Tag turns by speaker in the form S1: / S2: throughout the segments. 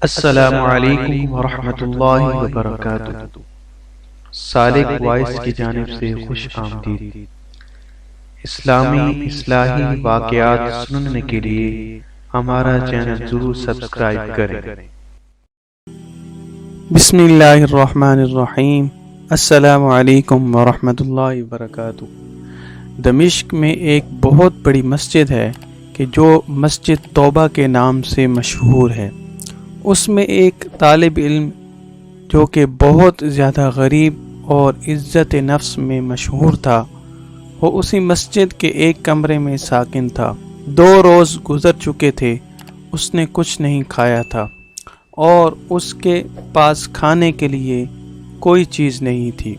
S1: السلام علیکم ورحمۃ اللہ وبرکاتہ۔ سالک وائس کی جانب سے خوش آمدید۔ اسلامی اصلاحی واقعات سننے کے لیے ہمارا چینل ضرور سبسکرائب کریں۔
S2: بسم اللہ الرحمن الرحیم۔ السلام علیکم ورحمۃ اللہ وبرکاتہ۔ دمشق میں ایک بہت بڑی مسجد ہے کہ جو مسجد توبہ کے نام سے مشہور ہے۔ اس میں ایک طالب علم جو کہ بہت زیادہ غریب اور عزت نفس میں مشہور تھا، وہ اسی مسجد کے ایک کمرے میں ساکن تھا۔ 2 روز گزر چکے تھے، اس نے کچھ نہیں کھایا تھا اور اس کے پاس کھانے کے لیے کوئی چیز نہیں تھی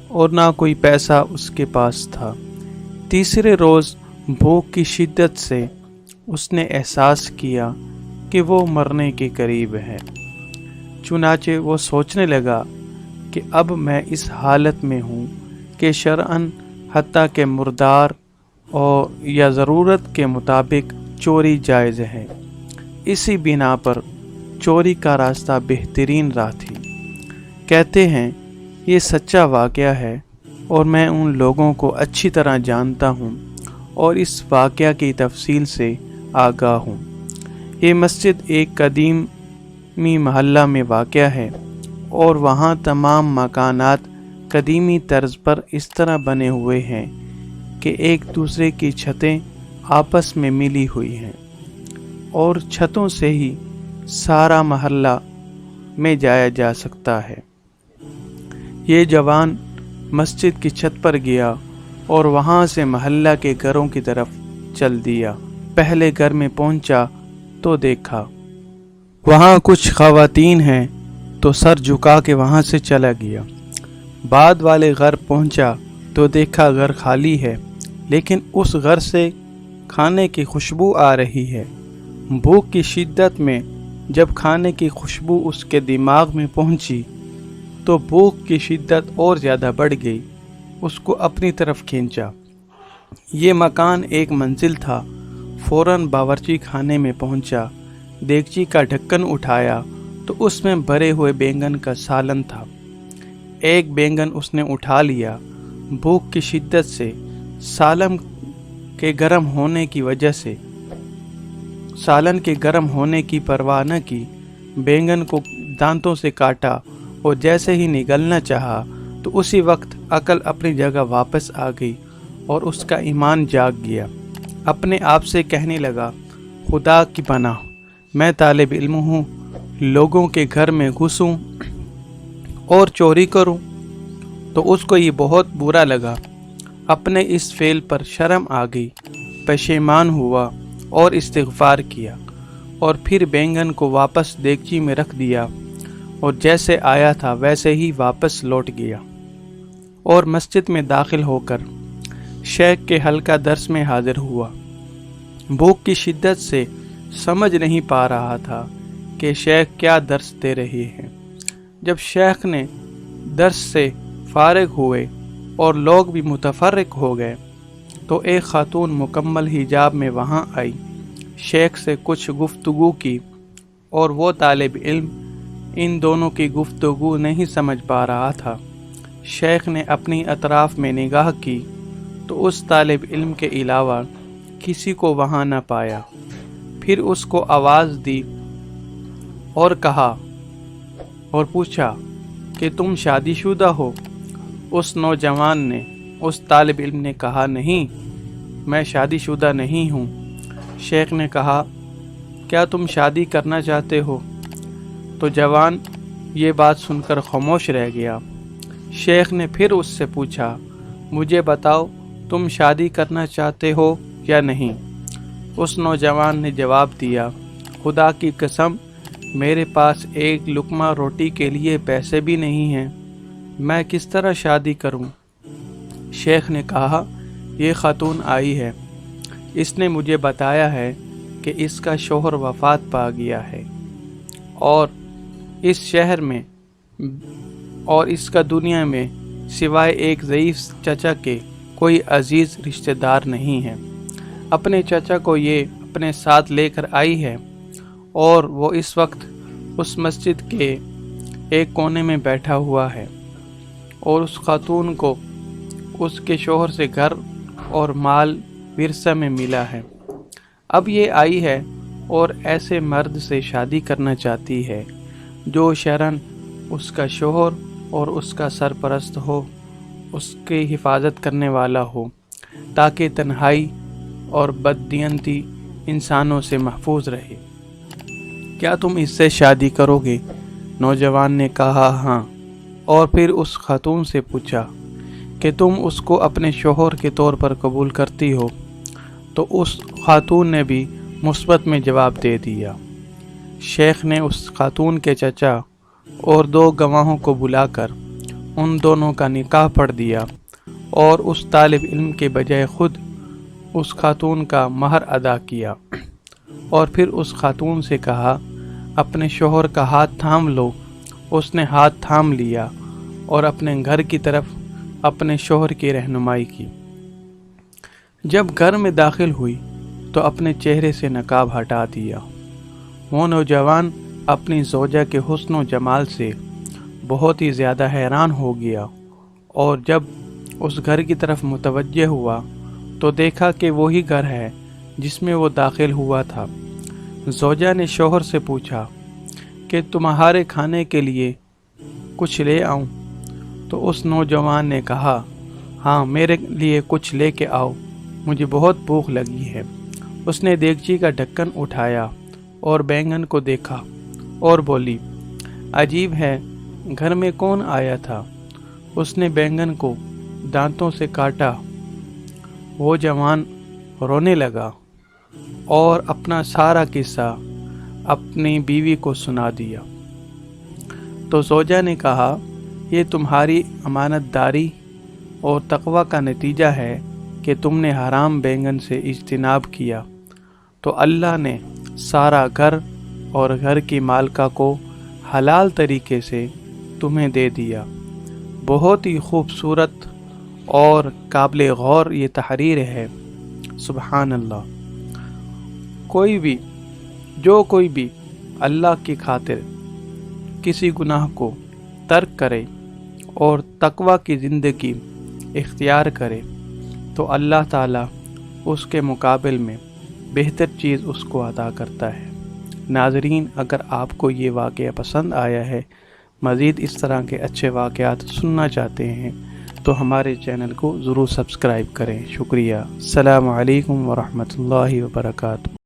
S2: اور نہ کوئی پیسہ اس کے پاس تھا۔ تیسرے روز بھوک کی شدت سے اس نے احساس کیا کہ وہ مرنے کے قریب ہے۔ چنانچہ وہ سوچنے لگا کہ اب میں اس حالت میں ہوں کہ شرعاً حتیٰ کہ مردار اور یا ضرورت کے مطابق چوری جائز ہے۔ اسی بنا پر چوری کا راستہ بہترین راہ تھی۔ کہتے ہیں یہ سچا واقعہ ہے اور میں ان لوگوں کو اچھی طرح جانتا ہوں اور اس واقعہ کی تفصیل سے آگاہ ہوں۔ یہ مسجد ایک قدیمی محلہ میں واقع ہے اور وہاں تمام مکانات قدیمی طرز پر اس طرح بنے ہوئے ہیں کہ ایک دوسرے کی چھتیں آپس میں ملی ہوئی ہیں اور چھتوں سے ہی سارا محلہ میں جایا جا سکتا ہے۔ یہ جوان مسجد کی چھت پر گیا اور وہاں سے محلہ کے گھروں کی طرف چل دیا۔ پہلے گھر میں پہنچا تو دیکھا وہاں کچھ خواتین ہیں تو سر جھکا کے وہاں سے چلا گیا۔ بعد والے گھر پہنچا تو دیکھا گھر خالی ہے، لیکن اس گھر سے کھانے کی خوشبو آ رہی ہے۔ بھوک کی شدت میں جب کھانے کی خوشبو اس کے دماغ میں پہنچی تو بھوک کی شدت اور زیادہ بڑھ گئی، اس کو اپنی طرف کھینچا۔ یہ مکان ایک منزل تھا۔ فوراً باورچی خانے میں پہنچا، دیگچی کا ڈھکن اٹھایا تو اس میں بھرے ہوئے بینگن کا سالن تھا۔ ایک بینگن اس نے اٹھا لیا۔ بھوک کی شدت سے سالن کے گرم ہونے کی پرواہ نہ کی، بینگن کو دانتوں سے کاٹا اور جیسے ہی نگلنا چاہا تو اسی وقت عقل اپنی جگہ واپس آ گئی اور اس کا ایمان جاگ گیا۔ اپنے آپ سے کہنے لگا، خدا کی پناہ، میں طالب علم ہوں، لوگوں کے گھر میں گھسوں اور چوری کروں؟ تو اس کو یہ بہت برا لگا۔ اپنے اس فعل پر شرم آ گئی، پشیمان ہوا اور استغفار کیا اور پھر بینگن کو واپس دیگچی میں رکھ دیا اور جیسے آیا تھا ویسے ہی واپس لوٹ گیا اور مسجد میں داخل ہو کر شیخ کے حلقہ درس میں حاضر ہوا۔ بھوک کی شدت سے سمجھ نہیں پا رہا تھا کہ شیخ کیا درس دے رہے ہیں۔ جب شیخ نے درس سے فارغ ہوئے اور لوگ بھی متفرق ہو گئے تو ایک خاتون مکمل حجاب میں وہاں آئی، شیخ سے کچھ گفتگو کی اور وہ طالب علم ان دونوں کی گفتگو نہیں سمجھ پا رہا تھا۔ شیخ نے اپنی اطراف میں نگاہ کی تو اس طالب علم کے علاوہ کسی کو وہاں نہ پایا۔ پھر اس کو آواز دی اور کہا اور پوچھا کہ تم شادی شدہ ہو؟ اس نوجوان نے، اس طالب علم نے کہا، نہیں، میں شادی شدہ نہیں ہوں۔ شیخ نے کہا، کیا تم شادی کرنا چاہتے ہو؟ تو جوان یہ بات سن کر خاموش رہ گیا۔ شیخ نے پھر اس سے پوچھا، مجھے بتاؤ تم شادی کرنا چاہتے ہو یا نہیں؟ اس نوجوان نے جواب دیا، خدا کی قسم، میرے پاس ایک لقمہ روٹی کے لیے پیسے بھی نہیں ہیں، میں کس طرح شادی کروں؟ شیخ نے کہا، یہ خاتون آئی ہے، اس نے مجھے بتایا ہے کہ اس کا شوہر وفات پا گیا ہے اور اس شہر میں اور اس کا دنیا میں سوائے ایک ضعیف چچا کے کوئی عزیز رشتہ دار نہیں ہے۔ اپنے چچا کو یہ اپنے ساتھ لے کر آئی ہے اور وہ اس وقت اس مسجد کے ایک کونے میں بیٹھا ہوا ہے اور اس خاتون کو اس کے شوہر سے گھر اور مال ورثہ میں ملا ہے۔ اب یہ آئی ہے اور ایسے مرد سے شادی کرنا چاہتی ہے جو شرعاً اس کا شوہر اور اس کا سرپرست ہو، اس کی حفاظت کرنے والا ہو، تاکہ تنہائی اور بددیانتی انسانوں سے محفوظ رہے۔ کیا تم اس سے شادی کرو گے؟ نوجوان نے کہا ہاں، اور پھر اس خاتون سے پوچھا کہ تم اس کو اپنے شوہر کے طور پر قبول کرتی ہو؟ تو اس خاتون نے بھی مثبت میں جواب دے دیا۔ شیخ نے اس خاتون کے چچا اور 2 گواہوں کو بلا کر ان دونوں کا نکاح پڑھ دیا اور اس طالب علم کے بجائے خود اس خاتون کا مہر ادا کیا، اور پھر اس خاتون سے کہا اپنے شوہر کا ہاتھ تھام لو۔ اس نے ہاتھ تھام لیا اور اپنے گھر کی طرف اپنے شوہر کی رہنمائی کی۔ جب گھر میں داخل ہوئی تو اپنے چہرے سے نقاب ہٹا دیا۔ وہ نوجوان اپنی زوجہ کے حسن و جمال سے بہت ہی زیادہ حیران ہو گیا، اور جب اس گھر کی طرف متوجہ ہوا تو دیکھا کہ وہی گھر ہے جس میں وہ داخل ہوا تھا۔ زوجہ نے شوہر سے پوچھا کہ تمہارے کھانے کے لیے کچھ لے آؤں؟ تو اس نوجوان نے کہا ہاں، میرے لیے کچھ لے کے آؤ، مجھے بہت بھوک لگی ہے۔ اس نے دیگچی کا ڈھکن اٹھایا اور بینگن کو دیکھا اور بولی عجیب ہے، گھر میں کون آیا تھا؟ اس نے بینگن کو دانتوں سے کاٹا۔ وہ جوان رونے لگا اور اپنا سارا قصہ اپنی بیوی کو سنا دیا۔ تو زوجہ نے کہا یہ تمہاری امانت داری اور تقوی کا نتیجہ ہے کہ تم نے حرام بینگن سے اجتناب کیا، تو اللہ نے سارا گھر اور گھر کی مالکہ کو حلال طریقے سے تمہیں دے دیا۔ بہت ہی خوبصورت اور قابل غور یہ تحریر ہے۔ سبحان اللہ۔ کوئی بھی اللہ کی خاطر کسی گناہ کو ترک کرے اور تقوی کی زندگی اختیار کرے تو اللہ تعالیٰ اس کے مقابل میں بہتر چیز اس کو عطا کرتا ہے۔ ناظرین، اگر آپ کو یہ واقعہ پسند آیا ہے، مزید اس طرح کے اچھے واقعات سننا چاہتے ہیں تو ہمارے چینل کو ضرور سبسکرائب کریں۔ شکریہ۔ السلام علیکم ورحمۃ اللہ وبرکاتہ۔